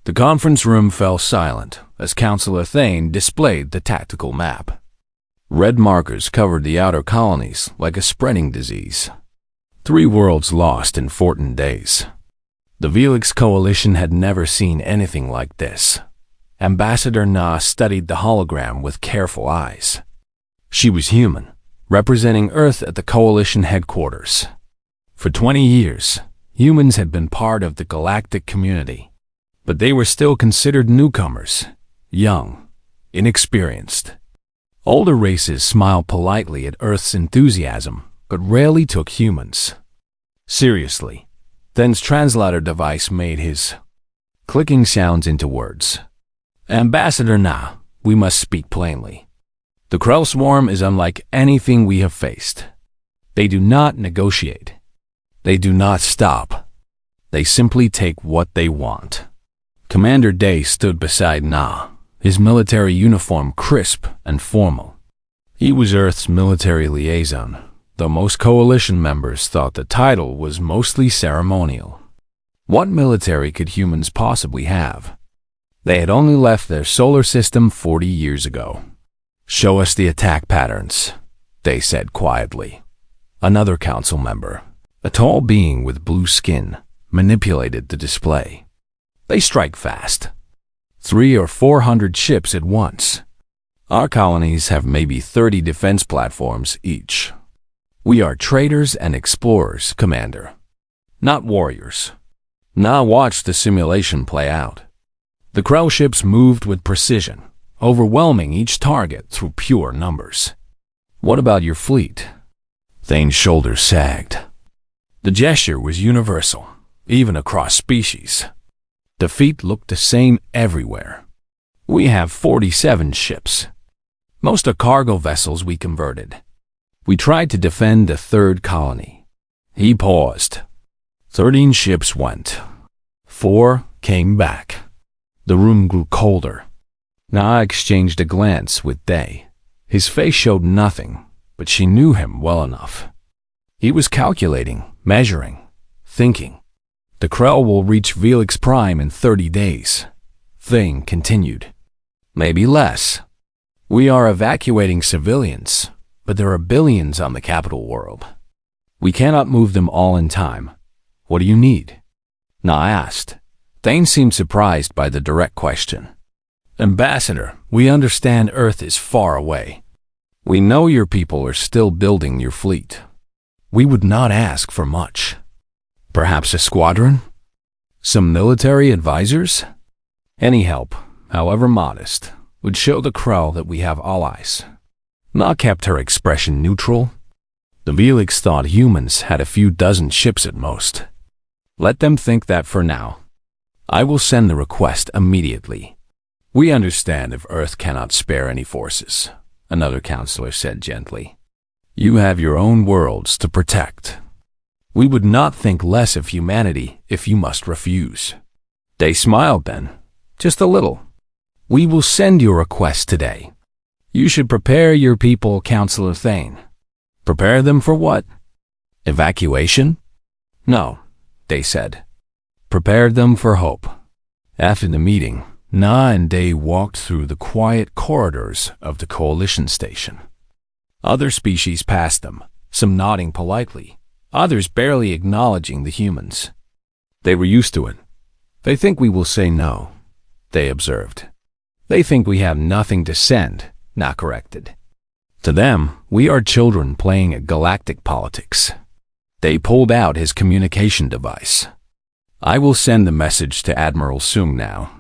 The conference room fell silent as Counselor Thane displayed the tactical map. Red markers covered the outer colonies like a spreading disease. 3 worlds lost in 14 days. The Velix coalition had never seen anything like this. Ambassador Na studied the hologram with careful eyes. She was human, representing Earth at the coalition headquarters. For 20 years, humans had been part of the galactic community, but they were still considered newcomers, young, inexperienced. Older races smiled politely at Earth's enthusiasm, but rarely took humans seriously. Thane's translator device made his clicking sounds into words. Ambassador Na, we must speak plainly. The Krell swarm is unlike anything we have faced. They do not negotiate. They do not stop. They simply take what they want. Commander Day stood beside Na, his military uniform crisp and formal. He was Earth's military liaison, though most coalition members thought the title was mostly ceremonial. What military could humans possibly have? They had only left their solar system 40 years ago. Show us the attack patterns, they said quietly. Another council member, a tall being with blue skin, manipulated the display. They strike fast. 300 or 400 ships at once. Our colonies have maybe 30 defense platforms each. We are traders and explorers, Commander, not warriors. Na watched the simulation play out. The Krell ships moved with precision, overwhelming each target through pure numbers. What about your fleet? Thane's shoulders sagged. The gesture was universal, even across species. The fleet looked the same everywhere. We have 47 ships. Most are cargo vessels we converted. We tried to defend the 3rd colony. He paused. 13 ships went. 4 came back. The room grew colder. Na exchanged a glance with Day. His face showed nothing, but she knew him well enough. He was calculating, measuring, thinking. The Krell will reach Velix Prime in 30 days. Thane continued. Maybe less. We are evacuating civilians, but there are billions on the capital world. We cannot move them all in time. What do you need? Na asked. Thane seemed surprised by the direct question. Ambassador, we understand Earth is far away. We know your people are still building your fleet. We would not ask for much. Perhaps a squadron? Some military advisors? Any help, however modest, would show the Krell that we have allies. Na kept her expression neutral. The Velix thought humans had a few dozen ships at most. Let them think that for now. I will send the request immediately. We understand if Earth cannot spare any forces, another counselor said gently. You have your own worlds to protect. We would not think less of humanity if you must refuse. They smiled then, just a little. We will send your request today. You should prepare your people, Counselor Thane. Prepare them for what? Evacuation? No, they said. Prepare them for hope. After the meeting, Na and Day walked through the quiet corridors of the coalition station. Other species passed them, some nodding politely, others barely acknowledging the humans. They were used to it. They think we will say no, they observed. They think we have nothing to send, Na corrected. To them, we are children playing at galactic politics. They pulled out his communication device. I will send the message to Admiral Sung now.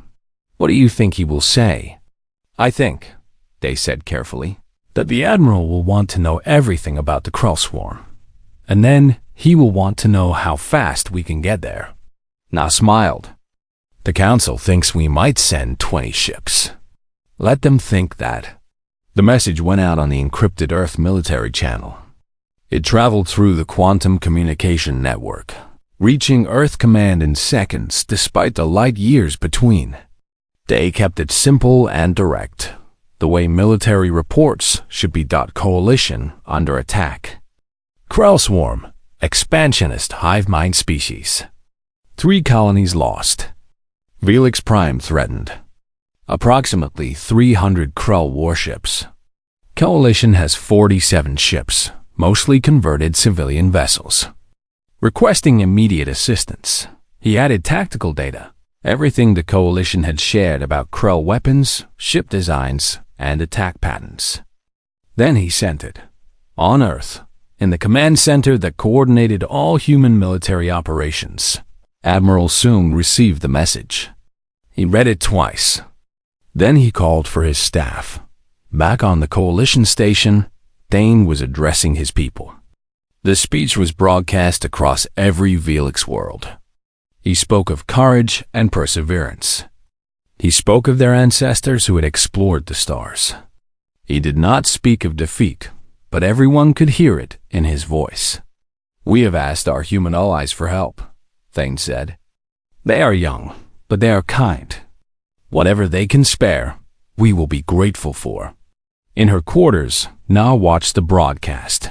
What do you think he will say? I think, they said carefully, that the Admiral will want to know everything about the Krell swarm. And then he will want to know how fast we can get there. Na smiled. The Council thinks we might send 20 ships. Let them think that. The message went out on the encrypted Earth military channel. It traveled through the quantum communication network, reaching Earth Command in seconds despite the light years between. They kept it simple and direct, the way military reports should be. Coalition under attack. Krell swarm, expansionist hive mind species. 3 colonies lost. Velix Prime threatened. Approximately 300 Krull warships. Coalition has 47 ships, mostly converted civilian vessels. Requesting immediate assistance, he added tactical data, everything the Coalition had shared about Krull weapons, ship designs, and attack patterns. Then he sent it. On Earth, in the command center that coordinated all human military operations, Admiral Soong received the message. He read it twice. Then he called for his staff. Back on the Coalition station, Thane was addressing his people. The speech was broadcast across every Velix world. He spoke of courage and perseverance. He spoke of their ancestors who had explored the stars. He did not speak of defeat, but everyone could hear it in his voice. "We have asked our human allies for help," Thane said. "They are young, but they are kind. Whatever they can spare, we will be grateful for." In her quarters, Na watched the broadcast.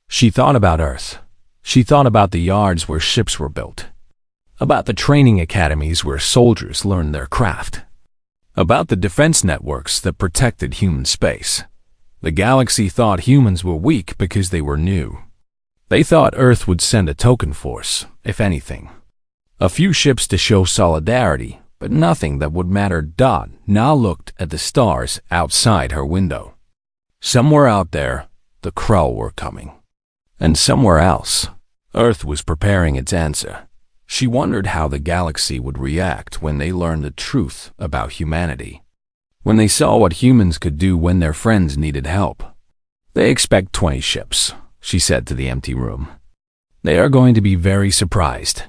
She thought about Earth. She thought about the yards where ships were built, about the training academies where soldiers learned their craft, about the defense networks that protected human space. The galaxy thought humans were weak because they were new. They thought Earth would send a token force, if anything. A few ships to show solidarity, but nothing that would matter. Na looked at the stars outside her window. Somewhere out there, the Krull were coming. And somewhere else, Earth was preparing its answer. She wondered how the galaxy would react when they learned the truth about humanity. When they saw what humans could do when their friends needed help. "They expect 20 ships," she said to the empty room. "They are going to be very surprised."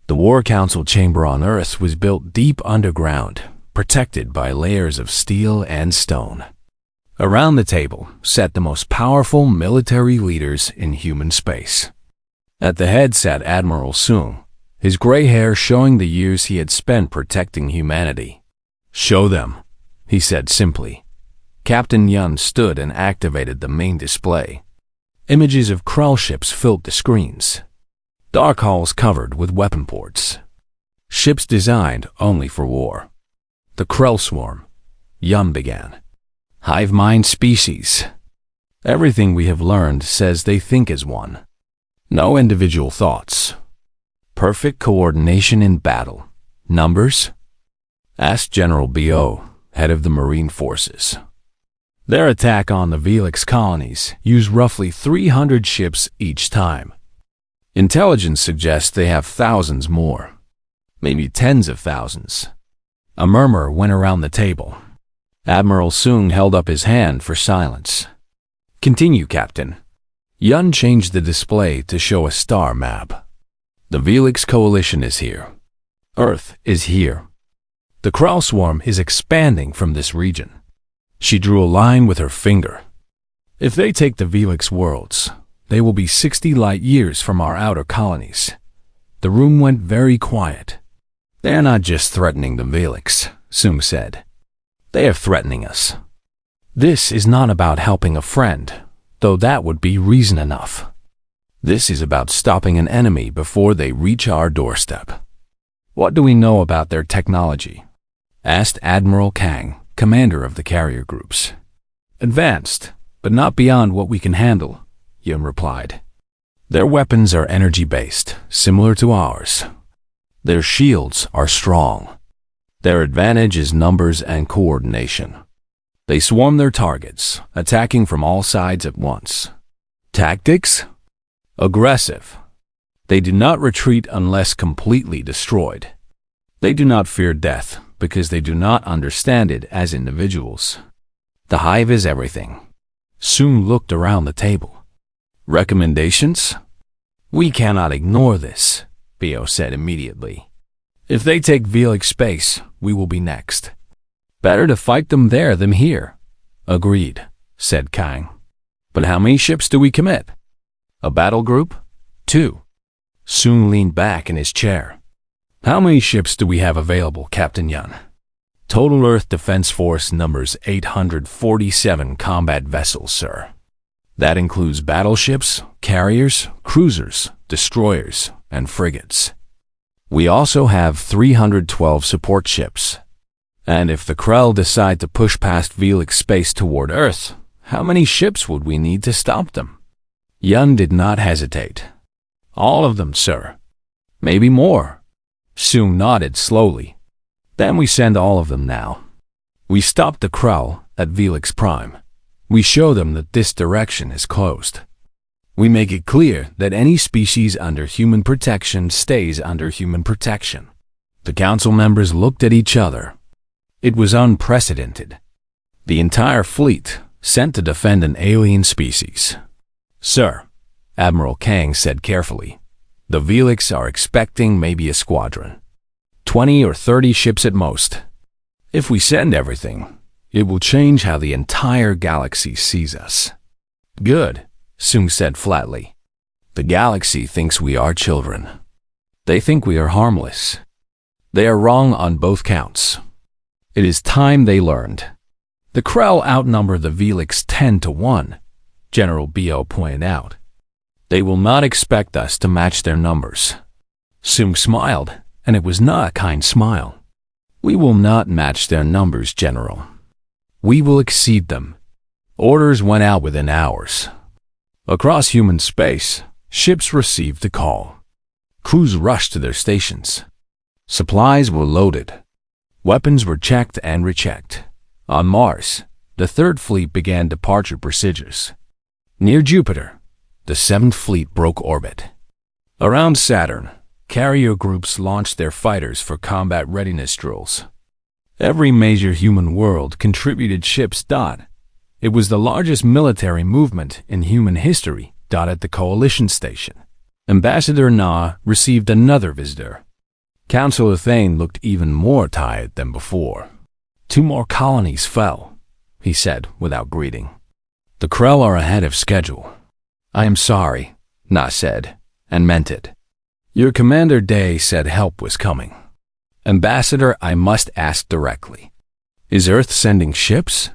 The War Council chamber on Earth was built deep underground, protected by layers of steel and stone. Around the table sat the most powerful military leaders in human space. At the head sat Admiral Soong, his gray hair showing the years he had spent protecting humanity. "Show them," he said simply. Captain Yun stood and activated the main display. Images of Krull ships filled the screens. Dark halls covered with weapon ports. Ships designed only for war. "The Krull swarm," Yun began. "Hive mind species. Everything we have learned says they think as one. No individual thoughts. Perfect coordination in battle. Numbers?" asked General B.O., head of the Marine Forces. "Their attack on the Velix colonies used roughly 300 ships each time. Intelligence suggests they have thousands more, maybe tens of thousands." A murmur went around the table. Admiral Soong held up his hand for silence. "Continue, Captain." Yun changed the display to show a star map. "The Velix Coalition is here. Earth is here. The Krull swarm is expanding from this region." She drew a line with her finger. "If they take the Velix worlds, they will be 60 light years from our outer colonies." The room went very quiet. "They are not just threatening the Velix," Soong said. "They are threatening us. This is not about helping a friend, though that would be reason enough. This is about stopping an enemy before they reach our doorstep." "What do we know about their technology?" asked Admiral Kang, commander of the carrier groups. "Advanced, but not beyond what we can handle," Yun replied. "Their weapons are energy-based, similar to ours. Their shields are strong. Their advantage is numbers and coordination. They swarm their targets, attacking from all sides at once. Tactics? Aggressive. They do not retreat unless completely destroyed. They do not fear death because they do not understand it as individuals. The hive is everything." Soong looked around the table. "Recommendations?" "We cannot ignore this," Bio said immediately. "If they take Velix space, we will be next. Better to fight them there than here." "Agreed," said Kang. "But how many ships do we commit?" "A battle group? 2. Soong leaned back in his chair. "How many ships do we have available, Captain Yun?" "Total Earth Defense Force numbers 847 combat vessels, sir. That includes battleships, carriers, cruisers, destroyers, and frigates." We also have 312 support ships. And if the Krell decide to push past Velix space toward Earth, how many ships would we need to stop them? Yun did not hesitate. All of them, sir. Maybe more. Soong nodded slowly. Then we send all of them now. We stop the Krell at Velix Prime. We show them that this direction is closed. We make it clear that any species under human protection stays under human protection. The council members looked at each other. It was unprecedented. The entire fleet sent to defend an alien species. Sir, Admiral Kang said carefully, the Velix are expecting maybe a squadron. 20 or 30 ships at most. If we send everything, it will change how the entire galaxy sees us. Good, Soong said flatly. The galaxy thinks we are children. They think we are harmless. They are wrong on both counts. It is time they learned. The Krell outnumber the Velix 10-1, General Bo pointed out. They will not expect us to match their numbers. Soong smiled, and it was not a kind smile. We will not match their numbers, General. We will exceed them. Orders went out within hours. Across human space, ships received the call. Crews rushed to their stations. Supplies were loaded. Weapons were checked and rechecked. On Mars, the Third Fleet began departure procedures. Near Jupiter, the Seventh Fleet broke orbit. Around Saturn, carrier groups launched their fighters for combat readiness drills. Every major human world contributed ships. It was the largest military movement in human history. At the Coalition Station, Ambassador Na received another visitor. Councillor Thane looked even more tired than before. 2 more colonies fell, he said without greeting. The Krell are ahead of schedule. I am sorry, Na said, and meant it. Your Commander Day said help was coming. Ambassador, I must ask directly. Is Earth sending ships?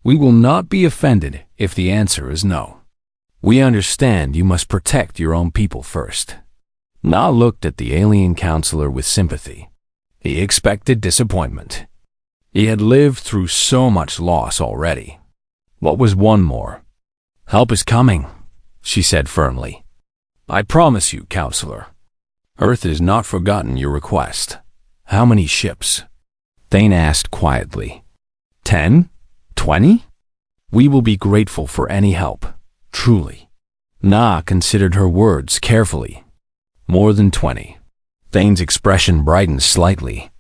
We will not be offended if the answer is no. We understand you must protect your own people first. Na looked at the alien counselor with sympathy. He expected disappointment. He had lived through so much loss already. What was one more? Help is coming, she said firmly. I promise you, counselor. Earth has not forgotten your request. How many ships? Thane asked quietly. 10? 20? We will be grateful for any help, truly. Na considered her words carefully. More than 20. Thane's expression brightened slightly.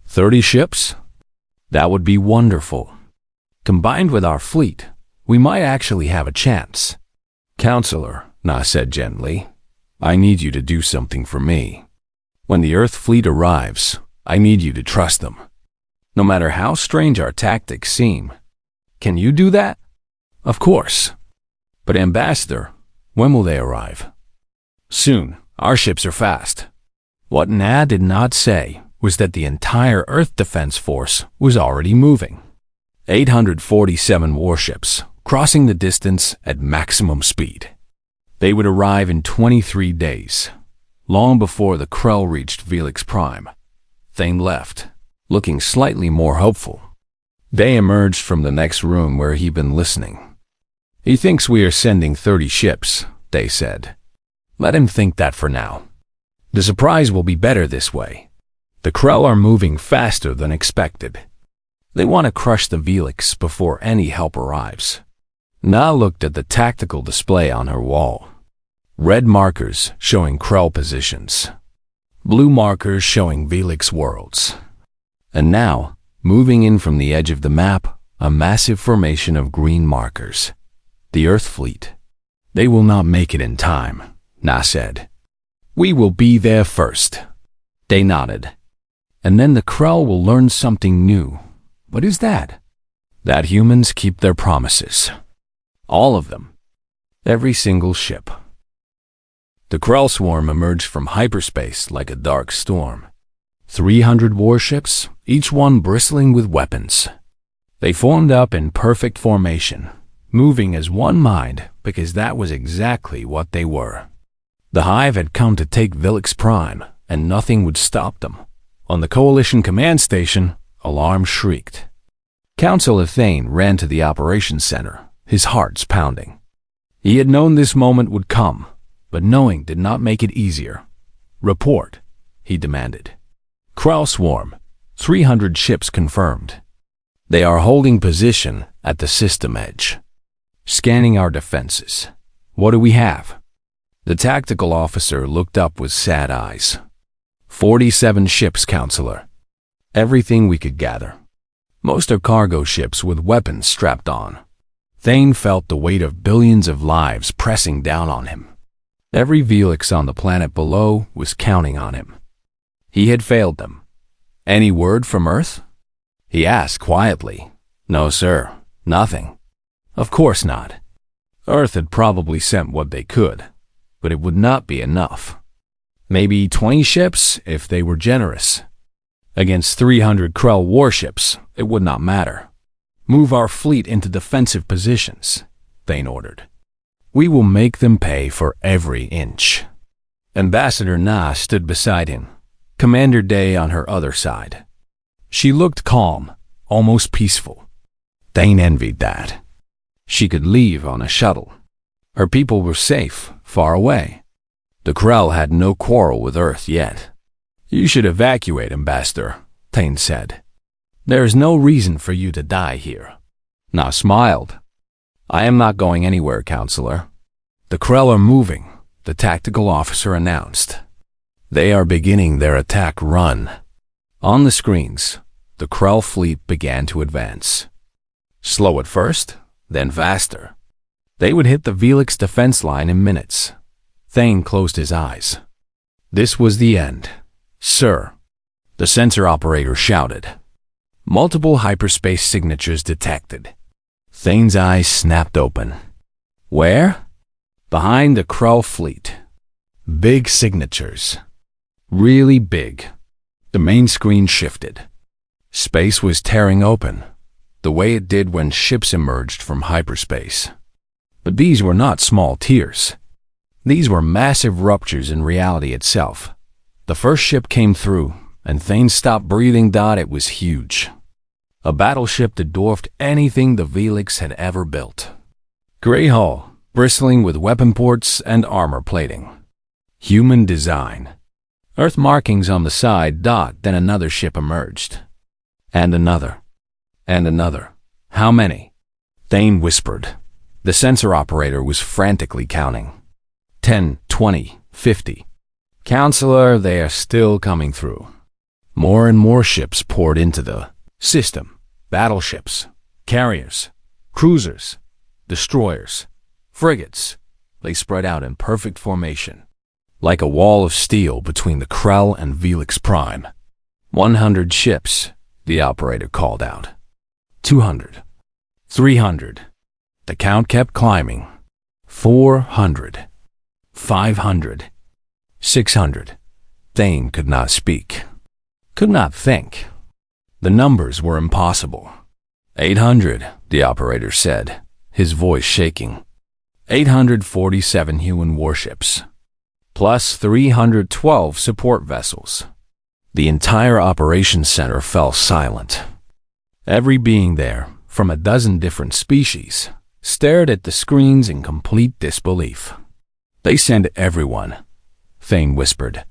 30 ships? That would be wonderful. Combined with our fleet, we might actually have a chance. Counselor, Na said gently, I need you to do something for me. When the Earth fleet arrives, I need you to trust them. No matter how strange our tactics seem. Can you do that? Of course. But Ambassador, when will they arrive? Soon. Our ships are fast. What Na did not say was that the entire Earth Defense Force was already moving. 847 warships, crossing the distance at maximum speed. They would arrive in 23 days, long before the Krell reached Velix Prime. Thane left, looking slightly more hopeful. Day emerged from the next room where he'd been listening. He thinks we are sending 30 ships, Day said. Let him think that for now. The surprise will be better this way. The Krell are moving faster than expected. They want to crush the Velix before any help arrives. Na looked at the tactical display on her wall. Red markers showing Krell positions. Blue markers showing Velix worlds. And now, moving in from the edge of the map, a massive formation of green markers. The Earth fleet. They will not make it in time, Na said. We will be there first. They nodded. And then the Krell will learn something new. What is that? That humans keep their promises. All of them. Every single ship. The Krell swarm emerged from hyperspace like a dark storm. 300 warships, each one bristling with weapons. They formed up in perfect formation, moving as one mind because that was exactly what they were. The Hive had come to take Velix Prime and nothing would stop them. On the Coalition command station, alarm shrieked. Counselor Thane ran to the operations center, his heart's pounding. He had known this moment would come, but knowing did not make it easier. "Report," he demanded. "Krell swarm, 300 ships confirmed. They are holding position at the system edge. Scanning our defenses. What do we have?" The tactical officer looked up with sad eyes. 47 ships, Counselor. Everything we could gather. Most are cargo ships with weapons strapped on. Thane felt the weight of billions of lives pressing down on him. Every Velix on the planet below was counting on him. He had failed them. "Any word from Earth?" he asked quietly. "No, sir. Nothing." Of course not. Earth had probably sent what they could, but it would not be enough. Maybe 20 ships if they were generous. Against 300 Krell warships, it would not matter. "Move our fleet into defensive positions," Thane ordered. "We will make them pay for every inch." Ambassador Na stood beside him, Commander Day on her other side. She looked calm, almost peaceful. Thane envied that. She could leave on a shuttle. Her people were safe, far away. The Krell had no quarrel with Earth yet. "You should evacuate, Ambassador," Thane said. "There is no reason for you to die here." Na smiled. "I am not going anywhere, Counselor." "The Krell are moving," the tactical officer announced. "They are beginning their attack run." On the screens, the Krell fleet began to advance. Slow at first, then faster. They would hit the Velix defense line in minutes. Thane closed his eyes. This was the end. "Sir," the sensor operator shouted. Multiple hyperspace signatures detected. Thane's eyes snapped open. Where? Behind the Krell fleet. Big signatures. Really big. The main screen shifted. Space was tearing open, the way it did when ships emerged from hyperspace. But these were not small tears. These were massive ruptures in reality itself. The first ship came through, and Thane stopped breathing. It was huge. A battleship that dwarfed anything the Velix had ever built. Gray hull, bristling with weapon ports and armor plating. Human design. Earth markings on the side. Then another ship emerged. And another. And another. How many? Thane whispered. The sensor operator was frantically counting. 10, 20, 50. Counselor, they are still coming through. More and more ships poured into the system. Battleships, carriers, cruisers, destroyers, frigates. They spread out in perfect formation, like a wall of steel between the Krell and Velix Prime. 100 ships, the operator called out. 200. 300. The count kept climbing. 400. 500. 600. Thane could not speak. Could not think. The numbers were impossible. 800, the operator said, his voice shaking. 847 human warships, plus 312 support vessels. The entire operations center fell silent. Every being there, from a dozen different species, stared at the screens in complete disbelief. They sent everyone, Thane whispered.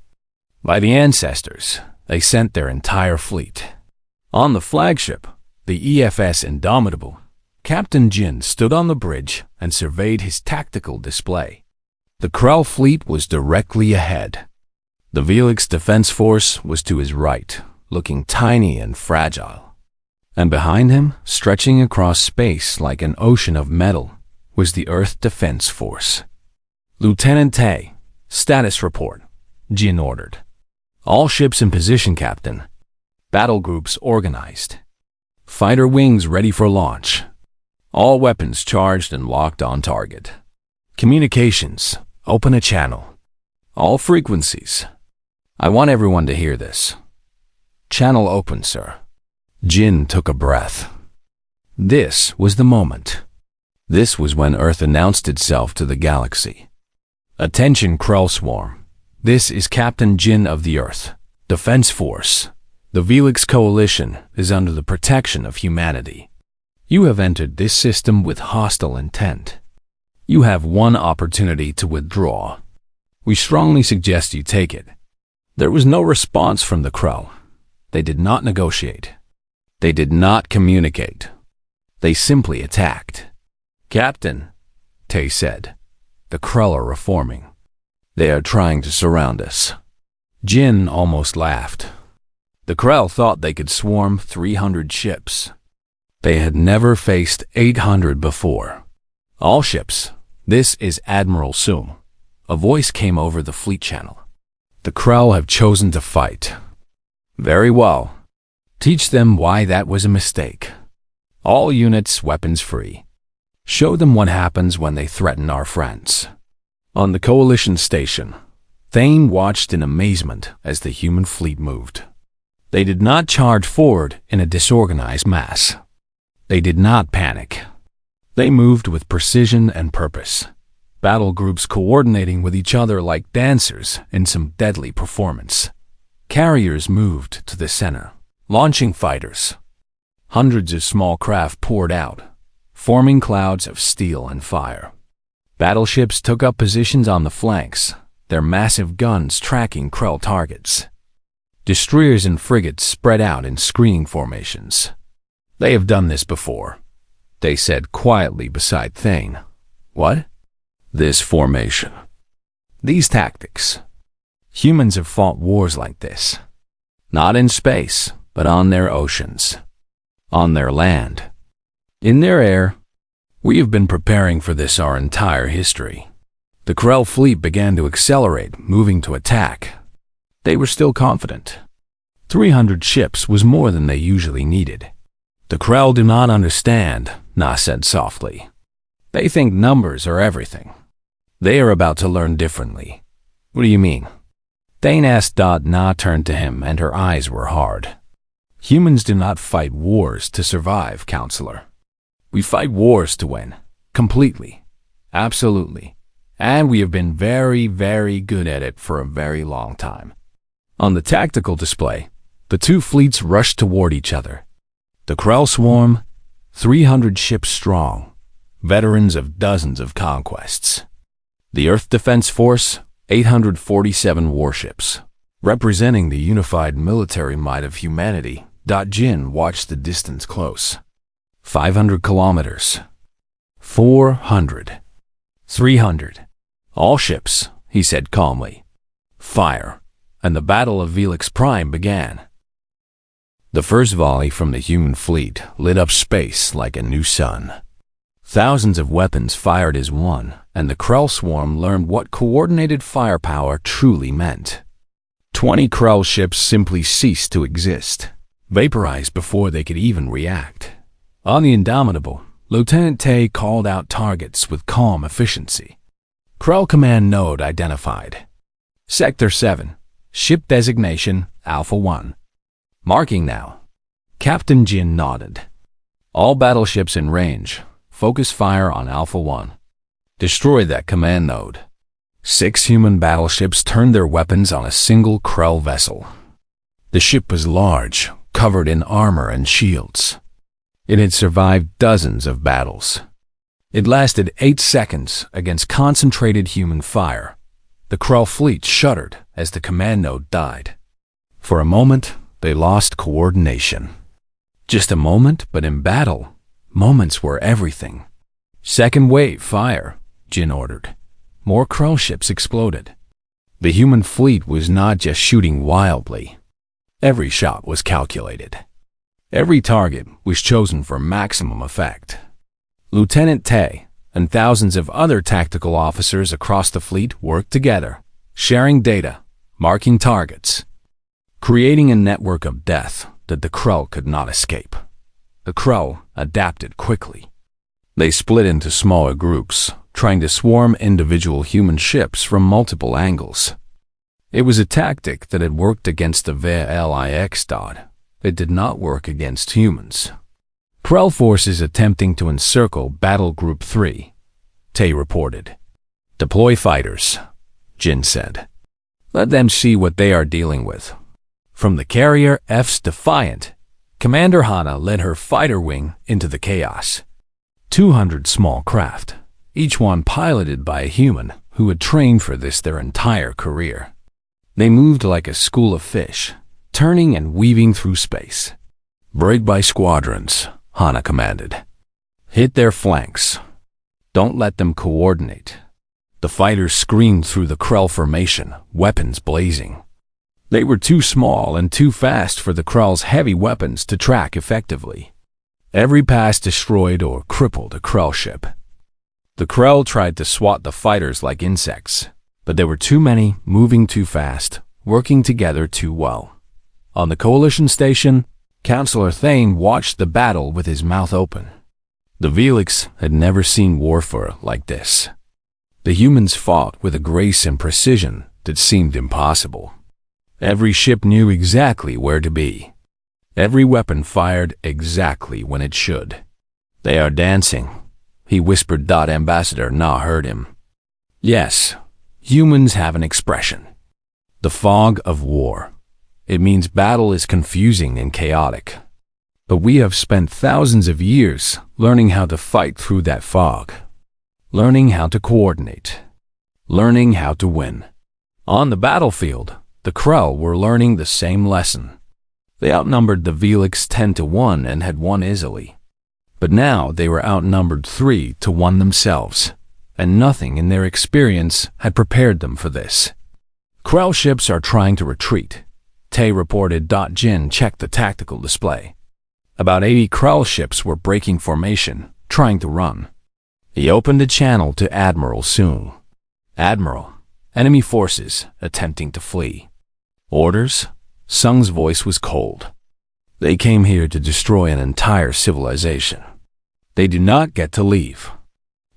By the ancestors, they sent their entire fleet. On the flagship, the EFS Indomitable, Captain Jin stood on the bridge and surveyed his tactical display. The Krell fleet was directly ahead. The Velix Defense Force was to his right, looking tiny and fragile. And behind him, stretching across space like an ocean of metal, was the Earth Defense Force. Lieutenant Tay, status report, Jin ordered. All ships in position, Captain. Battle groups organized. Fighter wings ready for launch. All weapons charged and locked on target. Communications, open a channel. All frequencies. I want everyone to hear this. Channel open, sir. Jin took a breath. This was the moment. This was when Earth announced itself to the galaxy. Attention, Krell Swarm. This is Captain Jin of the Earth Defense Force. The Velix Coalition is under the protection of humanity. You have entered this system with hostile intent. You have one opportunity to withdraw. We strongly suggest you take it. There was no response from the Krell. They did not negotiate. They did not communicate. They simply attacked. Captain, Tay said, the Krell are reforming. They are trying to surround us. Jin almost laughed. The Krell thought they could swarm 300 ships. They had never faced 800 before. All ships. This is Admiral Sum. A voice came over the fleet channel. The Krell have chosen to fight. Very well. Teach them why that was a mistake. All units weapons free. Show them what happens when they threaten our friends. On the Coalition station, Thane watched in amazement as the human fleet moved. They did not charge forward in a disorganized mass. They did not panic. They moved with precision and purpose. Battle groups coordinating with each other like dancers in some deadly performance. Carriers moved to the center, launching fighters. Hundreds of small craft poured out, forming clouds of steel and fire. Battleships took up positions on the flanks, their massive guns tracking Krell targets. Destroyers and frigates spread out in screening formations. They have done this before, they said quietly beside Thane. What? This formation. These tactics. Humans have fought wars like this. Not in space, but on their oceans. On their land. In their air. We have been preparing for this our entire history. The Krell fleet began to accelerate, moving to attack. They were still confident. 300 ships was more than they usually needed. The Krell do not understand, Na said softly. They think numbers are everything. They are about to learn differently. What do you mean? Thane asked. Na turned to him and her eyes were hard. Humans do not fight wars to survive, counselor. We fight wars to win. Completely. Absolutely. And we have been very, very good at it for a very long time. On the tactical display, the two fleets rushed toward each other. The Krell swarm, 300 ships strong, veterans of dozens of conquests. The Earth Defense Force, 847 warships, representing the unified military might of humanity. Jin watched the distance close. 500 kilometers. 400. 300. All ships, he said calmly. Fire. And the Battle of Velix Prime began. The first volley from the human fleet lit up space like a new sun. Thousands of weapons fired as one, and the Krell swarm learned what coordinated firepower truly meant. 20 Krell ships simply ceased to exist, vaporized before they could even react. On the Indomitable, Lieutenant Tay called out targets with calm efficiency. Krell Command Node identified. Sector 7, Ship Designation Alpha 1. Marking now. Captain Jin nodded. All battleships in range, focus fire on Alpha 1. Destroy that command node. 6 human battleships turned their weapons on a single Krell vessel. The ship was large, covered in armor and shields. It had survived dozens of battles. It lasted 8 seconds against concentrated human fire. The Krell fleet shuddered as the command node died. For a moment, they lost coordination. Just a moment, but in battle, moments were everything. Second wave fire, Jin ordered. More Krell ships exploded. The human fleet was not just shooting wildly. Every shot was calculated. Every target was chosen for maximum effect. Lieutenant Tay and thousands of other tactical officers across the fleet worked together, sharing data, marking targets, creating a network of death that the Krell could not escape. The Krell adapted quickly. They split into smaller groups, trying to swarm individual human ships from multiple angles. It was a tactic that had worked against the Velix. It did not work against humans. Krell forces attempting to encircle Battle Group 3, Tay reported. Deploy fighters, Jin said. Let them see what they are dealing with. From the carrier F's Defiant, Commander Hana led her fighter wing into the chaos. 200 small craft, each one piloted by a human who had trained for this their entire career. They moved like a school of fish, turning and weaving through space. Break by squadrons, Hana commanded. Hit their flanks. Don't let them coordinate. The fighters screamed through the Krell formation, weapons blazing. They were too small and too fast for the Krell's heavy weapons to track effectively. Every pass destroyed or crippled a Krell ship. The Krell tried to swat the fighters like insects, but there were too many, moving too fast, working together too well. On the Coalition station, Counselor Thane watched the battle with his mouth open. The Velix had never seen warfare like this. The humans fought with a grace and precision that seemed impossible. Every ship knew exactly where to be. Every weapon fired exactly when it should. They are dancing, he whispered. Ambassador Na heard him. Yes, humans have an expression. The fog of war. It means battle is confusing and chaotic. But we have spent thousands of years learning how to fight through that fog. Learning how to coordinate. Learning how to win. On the battlefield, the Krell were learning the same lesson. They outnumbered the Velix 10-1 and had won easily. But now they were outnumbered 3-1 themselves, and nothing in their experience had prepared them for this. Krell ships are trying to retreat, Tay reported. Jin checked the tactical display. About 80 Krell ships were breaking formation, trying to run. He opened a channel to Admiral Soong. Admiral, enemy forces attempting to flee. Orders? Sung's voice was cold. They came here to destroy an entire civilization. They do not get to leave.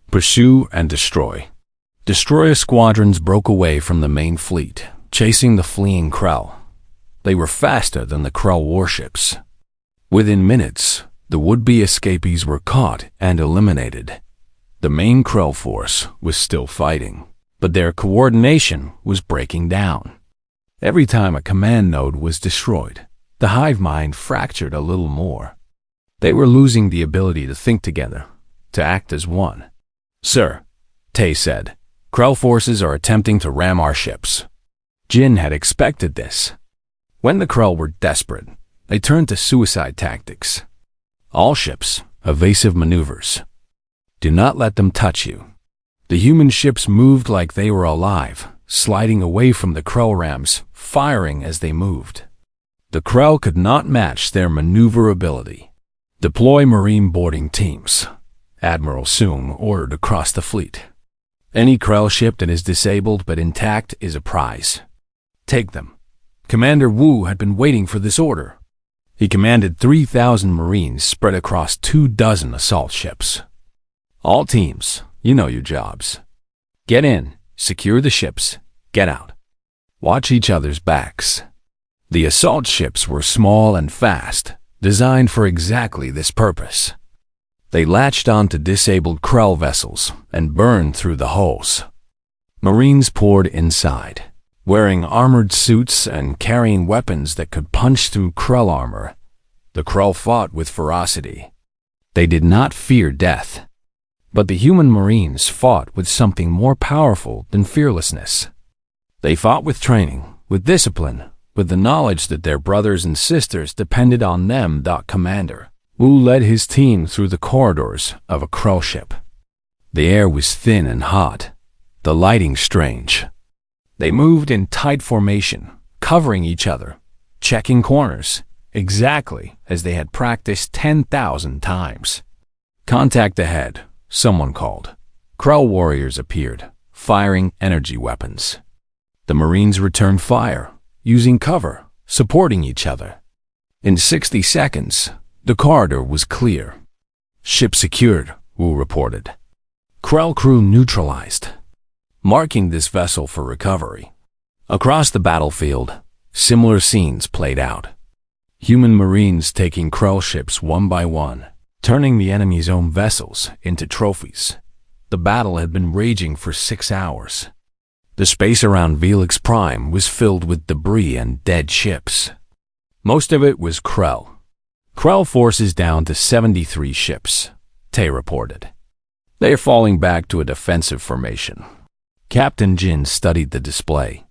Pursue and destroy. Destroyer squadrons broke away from the main fleet, chasing the fleeing Krell. They were faster than the Krell warships. Within minutes, the would-be escapees were caught and eliminated. The main Krell force was still fighting, but their coordination was breaking down. Every time a command node was destroyed, the hive mind fractured a little more. They were losing the ability to think together, to act as one. Sir, Tay said, Krell forces are attempting to ram our ships. Jin had expected this. When the Krell were desperate, they turned to suicide tactics. All ships, evasive maneuvers. Do not let them touch you. The human ships moved like they were alive, sliding away from the Krell rams, firing as they moved. The Krell could not match their maneuverability. Deploy marine boarding teams, Admiral Soong ordered across the fleet. Any Krell ship that is disabled but intact is a prize. Take them. Commander Wu had been waiting for this order. He commanded 3,000 Marines spread across 24 assault ships. All teams, you know your jobs. Get in, secure the ships, get out. Watch each other's backs. The assault ships were small and fast, designed for exactly this purpose. They latched onto disabled Krell vessels and burned through the hulls. Marines poured inside, wearing armored suits and carrying weapons that could punch through Krell armor. The Krell fought with ferocity. They did not fear death. But the human Marines fought with something more powerful than fearlessness. They fought with training, with discipline, with the knowledge that their brothers and sisters depended on them. Commander Wu led his team through the corridors of a Krell ship. The air was thin and hot, the lighting strange. They moved in tight formation, covering each other, checking corners, exactly as they had practiced 10,000 times. Contact ahead, someone called. Krell warriors appeared, firing energy weapons. The Marines returned fire, using cover, supporting each other. In 60 seconds, the corridor was clear. Ship secured, Wu reported. Krell crew neutralized, marking this vessel for recovery. Across the battlefield, similar scenes played out. Human Marines taking Krell ships one by one, turning the enemy's own vessels into trophies. The battle had been raging for 6 hours. The space around Velix Prime was filled with debris and dead ships. Most of it was Krell. Krell forces down to 73 ships, Tay reported. They are falling back to a defensive formation. Captain Jin studied the display.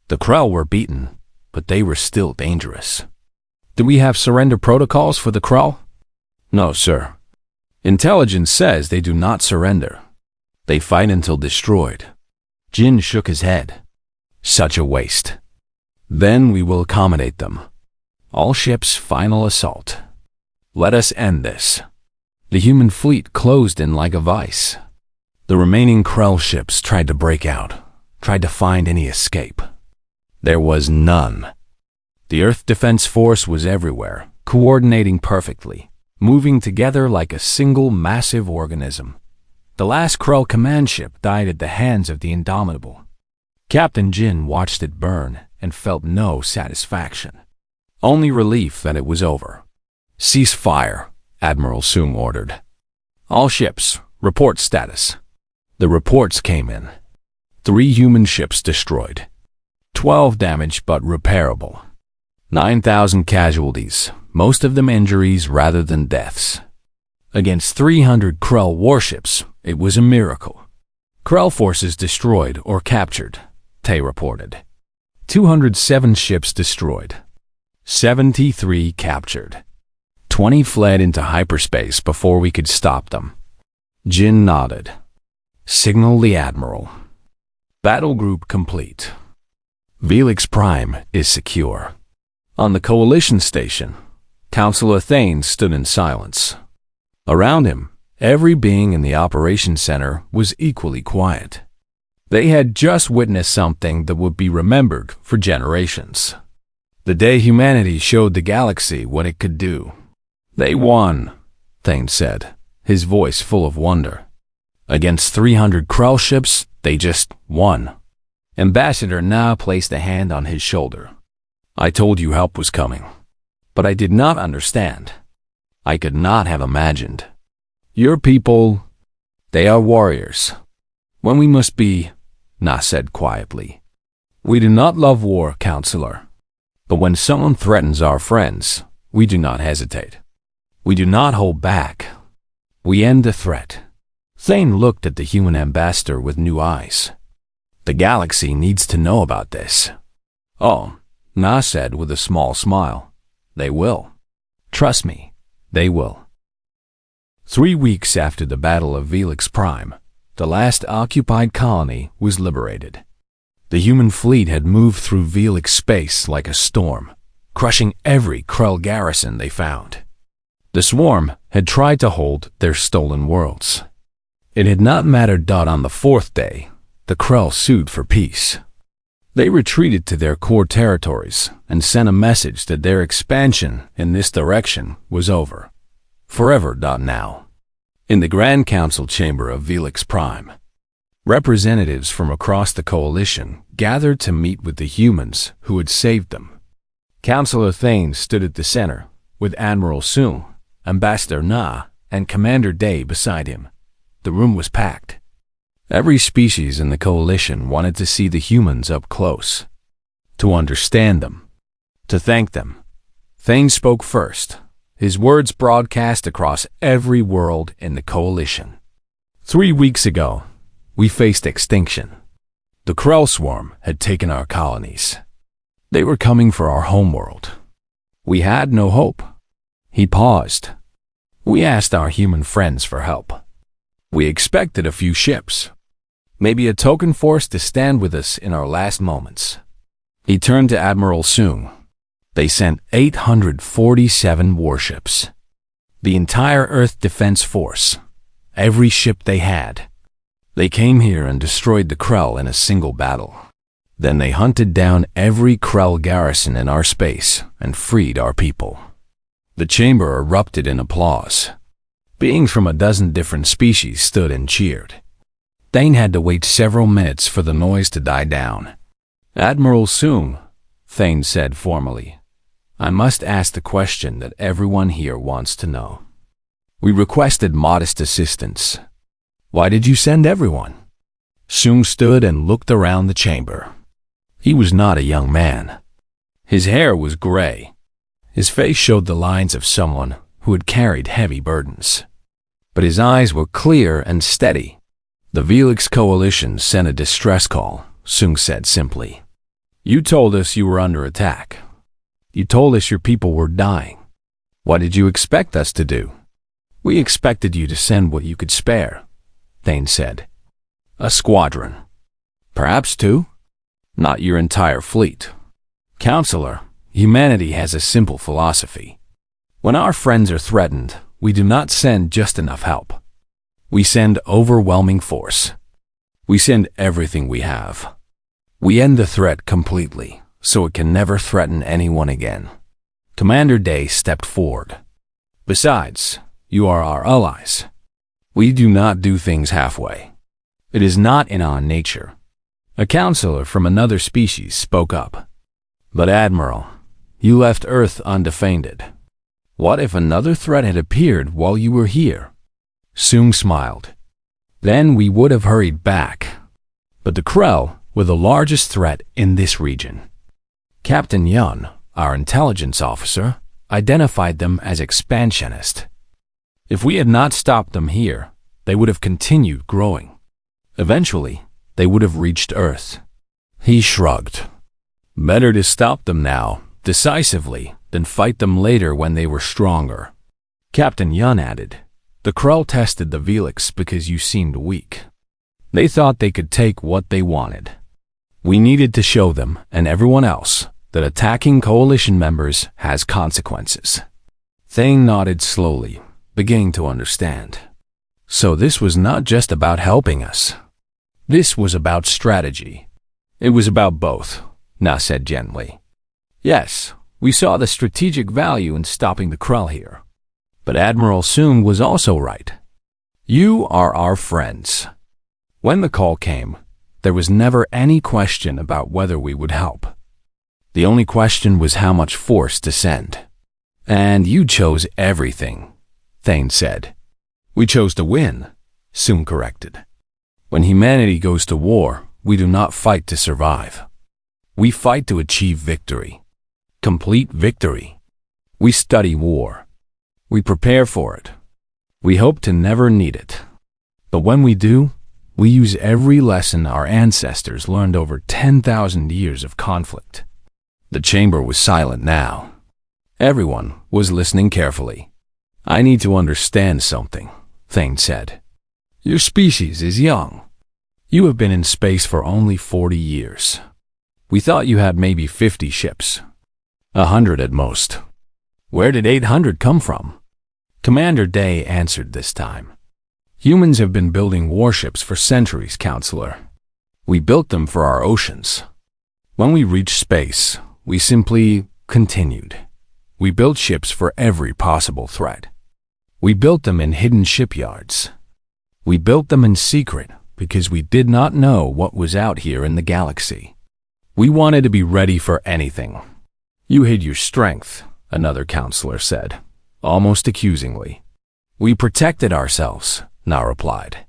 The Krell were beaten, but they were still dangerous. Do we have surrender protocols for the Krell? No, sir. Intelligence says they do not surrender. They fight until destroyed. Jin shook his head. Such a waste. Then we will accommodate them. All ships, final assault. Let us end this. The human fleet closed in like a vice. The remaining Krell ships tried to break out, tried to find any escape. There was none. The Earth Defense Force was everywhere, coordinating perfectly, moving together like a single massive organism. The last Krell command ship died at the hands of the Indomitable. Captain Jin watched it burn and felt no satisfaction. Only relief that it was over. Cease fire, Admiral Sung ordered. All ships, report status. The reports came in. 3 human ships destroyed. 12 damaged but repairable. 9,000 casualties, most of them injuries rather than deaths. Against 300 Krell warships, it was a miracle. Krell forces destroyed or captured, Tay reported. 207 ships destroyed. 73 captured. 20 fled into hyperspace before we could stop them. Jin nodded. Signal the Admiral. Battle group complete. Velix Prime is secure. On the Coalition station, Counselor Thane stood in silence. Around him, every being in the Operations Center was equally quiet. They had just witnessed something that would be remembered for generations. The day humanity showed the galaxy what it could do. They won, Thane said, his voice full of wonder. Against 300 Krell ships, they just won. Ambassador Na placed a hand on his shoulder. I told you help was coming, but I did not understand. I could not have imagined. Your people, they are warriors. When we must be, Na said quietly. We do not love war, Counselor. But when someone threatens our friends, we do not hesitate. We do not hold back. We end the threat. Thane looked at the human ambassador with new eyes. The galaxy needs to know about this. Oh, Na said with a small smile. They will. Trust me, they will. 3 weeks after the Battle of Velix Prime, the last occupied colony was liberated. The human fleet had moved through Velix space like a storm, crushing every Krell garrison they found. The swarm had tried to hold their stolen worlds. It had not mattered. On the 4th day, the Krell sued for peace. They retreated to their core territories and sent a message that their expansion in this direction was over. Forever. Now. In the Grand Council chamber of Velix Prime, representatives from across the Coalition gathered to meet with the humans who had saved them. Counselor Thane stood at the center, with Admiral Sung, Ambassador Na, and Commander Day beside him. The room was packed. Every species in the Coalition wanted to see the humans up close, to understand them, to thank them. Thane spoke first, his words broadcast across every world in the Coalition. 3 weeks ago, we faced extinction. The Krell swarm had taken our colonies. They were coming for our homeworld. We had no hope. He paused. We asked our human friends for help. We expected a few ships, maybe a token force to stand with us in our last moments. He turned to Admiral Sung. They sent 847 warships. The entire Earth Defense Force, every ship they had. They came here and destroyed the Krell in a single battle. Then they hunted down every Krell garrison in our space and freed our people. The chamber erupted in applause. Beings from a dozen different species stood and cheered. Thane had to wait several minutes for the noise to die down. Admiral Sung, Thane said formally, I must ask the question that everyone here wants to know. We requested modest assistance. Why did you send everyone? Sung stood and looked around the chamber. He was not a young man. His hair was gray. His face showed the lines of someone who had carried heavy burdens. But his eyes were clear and steady. The Velix Coalition sent a distress call, Sung said simply. You told us you were under attack. You told us your people were dying. What did you expect us to do? We expected you to send what you could spare, Thane said. A squadron. Perhaps two? Not your entire fleet. Counselor, humanity has a simple philosophy. When our friends are threatened, we do not send just enough help. We send overwhelming force. We send everything we have. We end the threat completely, so it can never threaten anyone again. Commander Day stepped forward. Besides, you are our allies. We do not do things halfway. It is not in our nature. A counselor from another species spoke up. But Admiral, you left Earth undefended. What if another threat had appeared while you were here? Sung smiled. Then we would have hurried back. But the Krell were the largest threat in this region. Captain Yun, our intelligence officer, identified them as expansionist. If we had not stopped them here, they would have continued growing. Eventually, they would have reached Earth. He shrugged. Better to stop them now, decisively, than fight them later when they were stronger. Captain Yun added, the Krell tested the Velix because you seemed weak. They thought they could take what they wanted. We needed to show them, and everyone else, that attacking coalition members has consequences. Thane nodded slowly, beginning to understand. So this was not just about helping us. This was about strategy. It was about both, Na said gently. Yes, we saw the strategic value in stopping the Krell here. But Admiral Sung was also right. You are our friends. When the call came, there was never any question about whether we would help. The only question was how much force to send. And you chose everything, Thane said. We chose to win, Sung corrected. When humanity goes to war, we do not fight to survive. We fight to achieve victory. Complete victory. We study war. We prepare for it. We hope to never need it. But when we do, we use every lesson our ancestors learned over 10,000 years of conflict. The chamber was silent now. Everyone was listening carefully. I need to understand something, Thane said. Your species is young. You have been in space for only 40 years. We thought you had maybe 50 ships. 100 at most. Where did 800 come from? Commander Day answered this time. Humans have been building warships for centuries, Counselor. We built them for our oceans. When we reached space, we simply continued. We built ships for every possible threat. We built them in hidden shipyards. We built them in secret because we did not know what was out here in the galaxy. We wanted to be ready for anything. You hid your strength, another counselor said, almost accusingly. We protected ourselves, Na replied.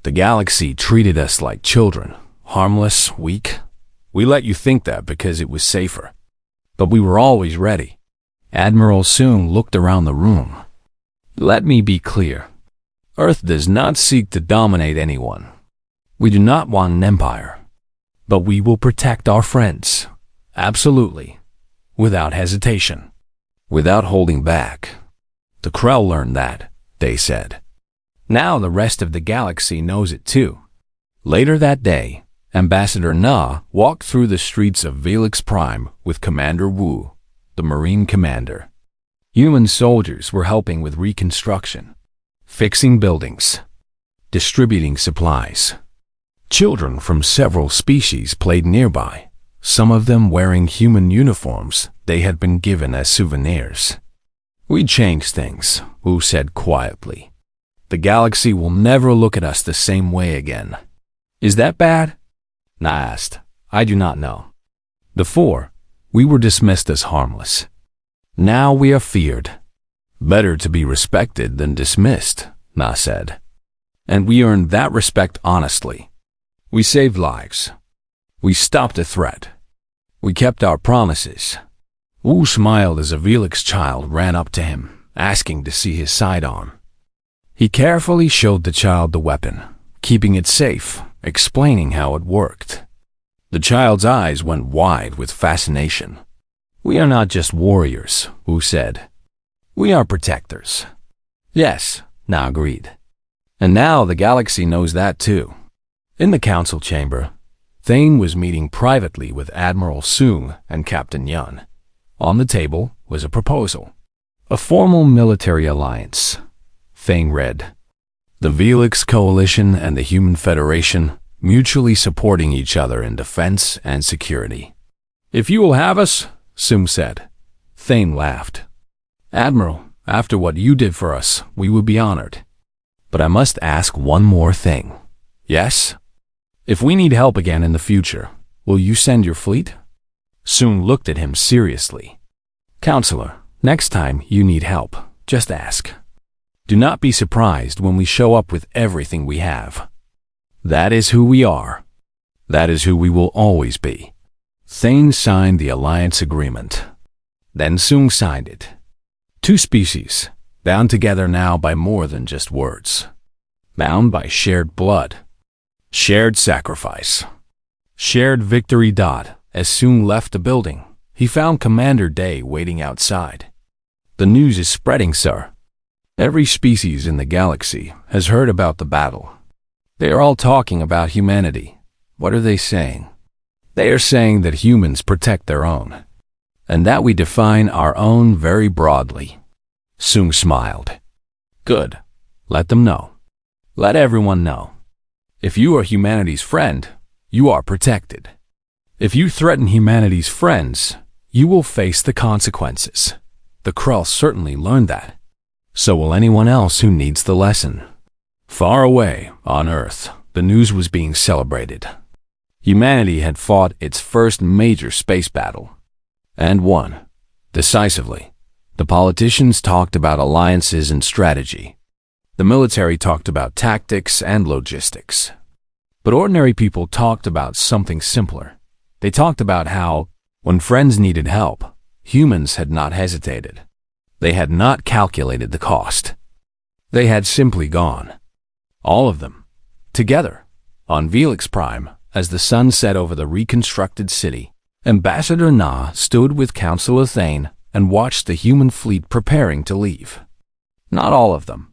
The galaxy treated us like children, harmless, weak. We let you think that because it was safer. But we were always ready. Admiral Sung looked around the room. Let me be clear. Earth does not seek to dominate anyone. We do not want an empire. But we will protect our friends. Absolutely. Without hesitation. Without holding back. The Krell learned that, they said. Now the rest of the galaxy knows it too. Later that day, Ambassador Na walked through the streets of Velix Prime with Commander Wu, the Marine commander. Human soldiers were helping with reconstruction, fixing buildings, distributing supplies. Children from several species played nearby, some of them wearing human uniforms they had been given as souvenirs. We changed things, Wu said quietly. The galaxy will never look at us the same way again. Is that bad? Na asked. I do not know. Before, we were dismissed as harmless. Now we are feared. Better to be respected than dismissed, Na said. And we earned that respect honestly. We saved lives. We stopped a threat. We kept our promises. Wu smiled as a Velix child ran up to him, asking to see his sidearm. He carefully showed the child the weapon, keeping it safe, explaining how it worked. The child's eyes went wide with fascination. We are not just warriors, Wu said. We are protectors. Yes, Na agreed. And now the galaxy knows that too. In the council chamber, Thane was meeting privately with Admiral Sung and Captain Yun. On the table was a proposal. A formal military alliance. Thane read, "The Velix Coalition and the Human Federation mutually supporting each other in defense and security." "If you will have us," Sung said. Thane laughed. "Admiral, after what you did for us, we would be honored. But I must ask one more thing." "Yes?" "If we need help again in the future, will you send your fleet?" Sung looked at him seriously. "Counselor, next time you need help, just ask. Do not be surprised when we show up with everything we have. That is who we are. That is who we will always be." Thane signed the alliance agreement. Then Sung signed it. Two species, bound together now by more than just words. Bound by shared blood. Shared sacrifice. Shared victory. As Sung left the building, he found Commander Day waiting outside. "The news is spreading, sir. Every species in the galaxy has heard about the battle. They are all talking about humanity. What are they saying? They are saying that humans protect their own, and that we define our own very broadly." Sung smiled. "Good. Let them know. Let everyone know. If you are humanity's friend, you are protected. If you threaten humanity's friends, you will face the consequences. The Krulls certainly learned that. So will anyone else who needs the lesson." Far away, on Earth, the news was being celebrated. Humanity had fought its first major space battle, and won, decisively. The politicians talked about alliances and strategy. The military talked about tactics and logistics. But ordinary people talked about something simpler. They talked about how, when friends needed help, humans had not hesitated. They had not calculated the cost. They had simply gone. All of them, together, on Velix Prime, as the sun set over the reconstructed city. Ambassador Na stood with Counselor Thane and watched the human fleet preparing to leave. Not all of them.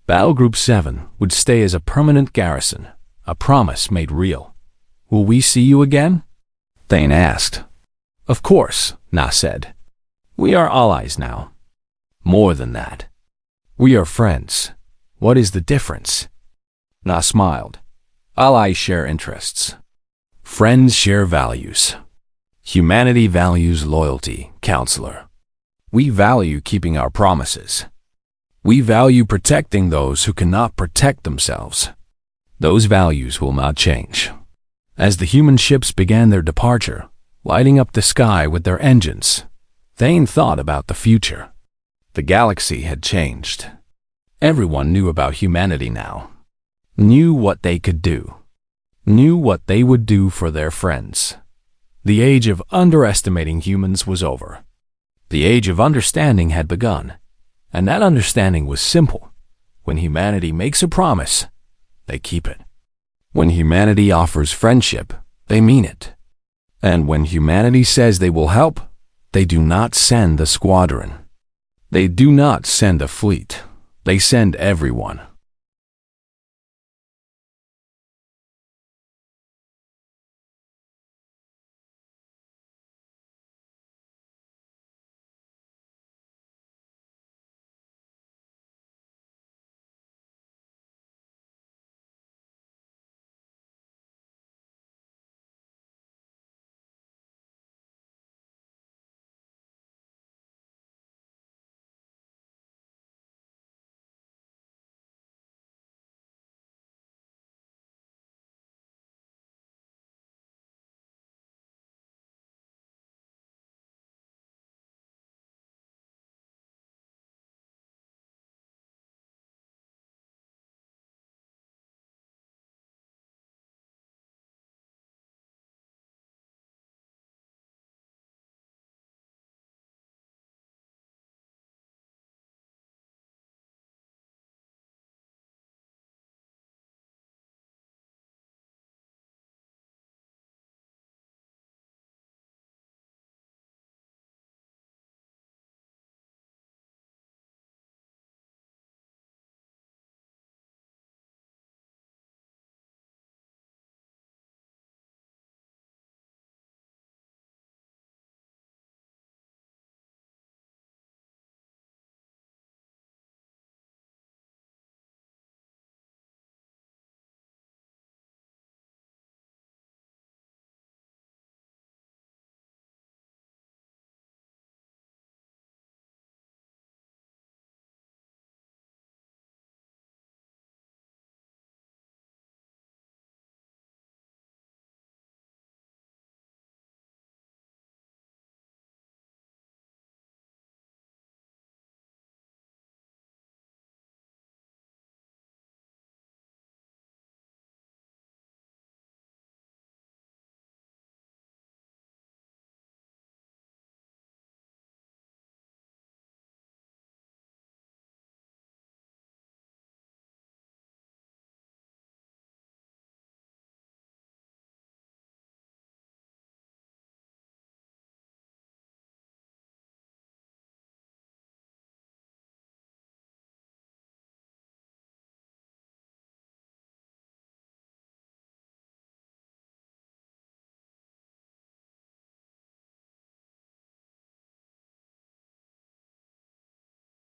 Battle Group 7 would stay as a permanent garrison, a promise made real. "Will we see you again?" Thane asked. "Of course," Na said. "We are allies now. More than that. We are friends. What is the difference?" Na smiled. "Allies share interests. Friends share values. Humanity values loyalty, Counselor. We value keeping our promises. We value protecting those who cannot protect themselves. Those values will not change." As the human ships began their departure, lighting up the sky with their engines, Thane thought about the future. The galaxy had changed. Everyone knew about humanity now. Knew what they could do. Knew what they would do for their friends. The age of underestimating humans was over. The age of understanding had begun, and that understanding was simple. When humanity makes a promise, they keep it. When humanity offers friendship, they mean it. And when humanity says they will help, they do not send the squadron. They do not send a fleet. They send everyone.